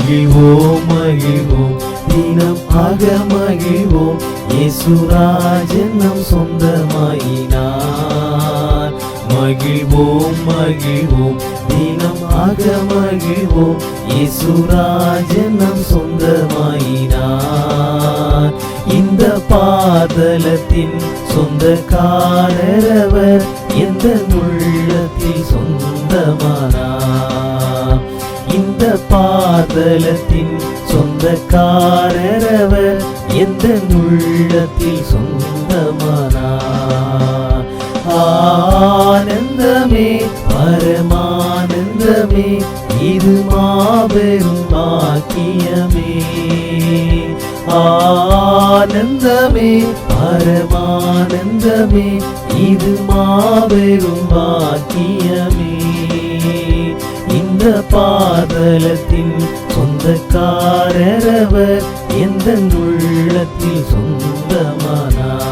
மகிழ்வோம் மகிழ்வோம் தினம் ஆக மகிழ்வோம், இயேசுராஜன் நம் சொந்தமாயினார். மகிழ்வோம் மகிழ்வோம் தினம் ஆக மகிழ்வோம், இயேசுராஜன் நம் சொந்தமாயினார். இந்த பாதலத்தின் சொந்தக்காரர் அவர், எந்த உள்ளத்தில் சொந்தமானார். இந்த பாதலத்தின் சொந்தக்காரர் அவர், எந்த உள்ளத்தில் சொந்தமானார். ஆனந்தமே பரமானந்தமே, இது மாபெரும் பாக்கியமே. ஆனந்தமே பரமானந்தமே, இது மாபெரும் பாக்கியமே. இந்த பாதலத்தின் சொந்தக்காரர் அவர், எந்த உள்ளத்தில் சொந்தமானார்.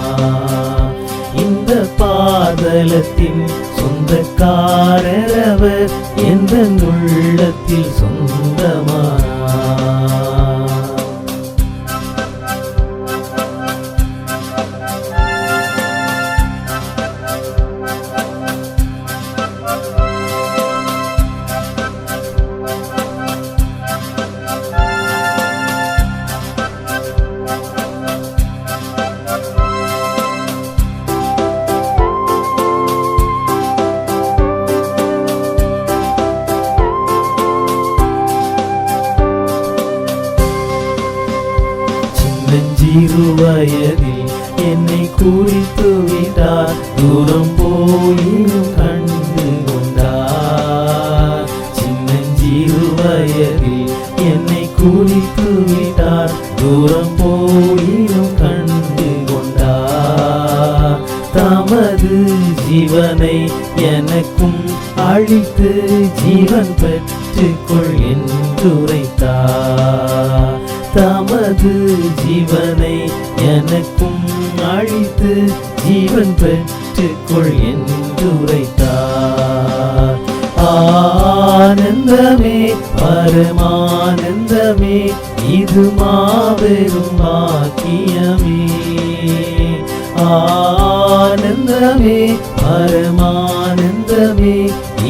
இந்த பாதலத்தின் சொந்தக்காரர் அவர், எந்த உள்ளத்தில் சொந்தமானார். சிறு வயதில் என்னை குறித்து விட்டார், தூரம் போயினும் கண்டு கொண்டார். சின்னஞ்சிறு வயதில் என்னை குறித்து விட்டார், தூரம் போயினும் கண்டு கொண்டார். தமது ஜீவனை எனக்கும் அழித்து, ஜீவன் பெற்றுக்கொள் என்றுரைத்தார். தமது ஜீவனை எனக்கும் அழித்து, ஜீவன் பெற்றுக்கொள் என்றுரைத்தார். ஆனந்தமே பரமானந்தமே, இது மாபெரும் பாக்கியமே. ஆனந்தமே பரமானந்தமே,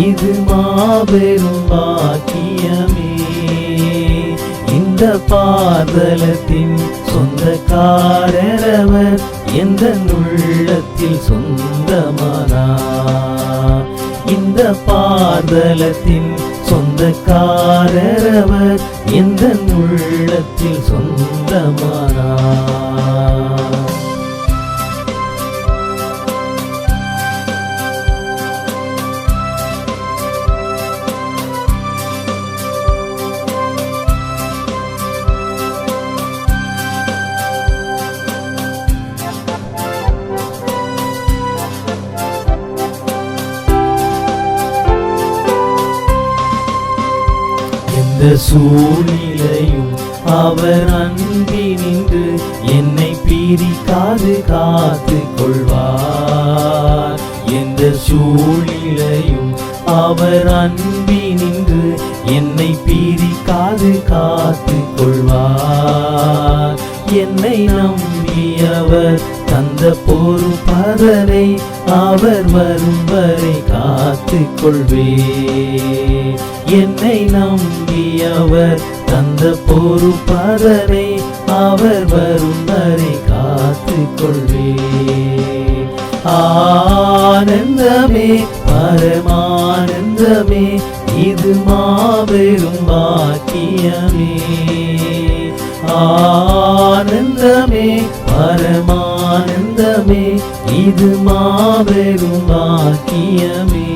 இது மாபெரும் பாக்கியமே. இந்த பாதலத்தின் சொந்தக்காரர் அவர், எந்த உள்ளத்தில் சொந்தமானார். இந்த பாதலத்தின் சொந்தக்காரர் அவர், எந்த உள்ளத்தில் சொந்தமானார். சூழ்நிலையும் அவர் அன்பினின்று என்னை பிரிக்காது காத்து கொள்வார். எந்த சூழ்நிலையும் அவர் அன்பினின்று என்னை பிரிக்காது காத்து கொள்வார். என்னை நம்பியவர் தந்த பொறுப்பதனை, அவர் வரும் வரை காத்து கொள்வேன். என்னை நம்பியவர் தந்த பொறுப்பதனை, அவர் வரும் வரை காத்து கொள்வேன். ஆனந்தமே பரமானந்தமே, இது மாபெரும் பாக்கியமே. ஆனந்தமே பரமானந்தமே, இது மாபெரும் பாக்கியமே.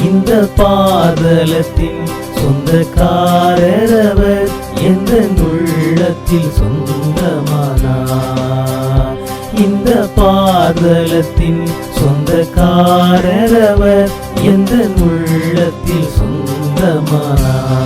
இந்த பாதலத்தின் சொந்தக்காரர் அவர், எந்த உள்ளத்தில் சொந்தமானார். இந்த பாதலத்தின் சொந்தக்காரர் அவர், எந்த உள்ளத்தில் சொந்தமானார்.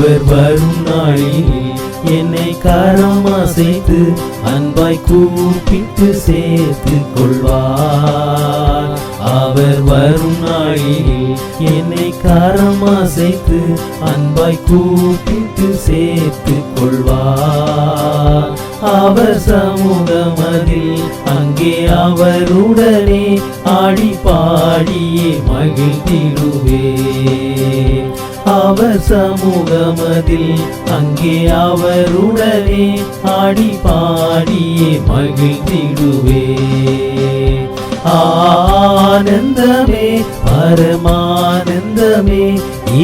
அவர் வரும் நாளில் என்னை கரம் அசைத்து அன்பாய் கூப்பிட்டு சேர்த்து கொள்வார். அவர் வரும் நாளில் என்னை கரம் அசைத்து அன்பாய் கூப்பிட்டு சேர்த்து கொள்வார். அவர் சமூகமதில் அங்கே அவருடனே ஆடி பாடியே மகிழ்ந்திடுவே. அவர் சமூகமதில் அங்கே அவருடனே ஆடி பாடியே மகிழ்ந்திடுவே. ஆனந்தமே பரமானந்தமே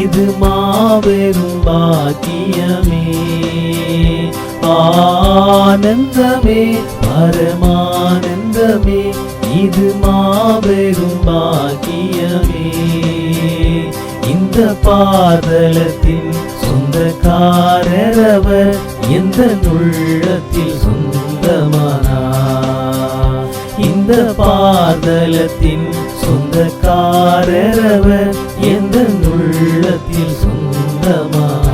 இது மாபெரும் பாக்கியமே. ஆனந்தமே பரமானந்தமே இது மாபெரும் பாக்கியமே. இந்த பாதலத்தின் சொந்தக்காரர் அவர் எந்த உள்ளத்தில் சொந்தமானார். இந்த பாதலத்தின் சொந்தக்காரர் அவர் எந்த உள்ளத்தில் சொந்தமானார்.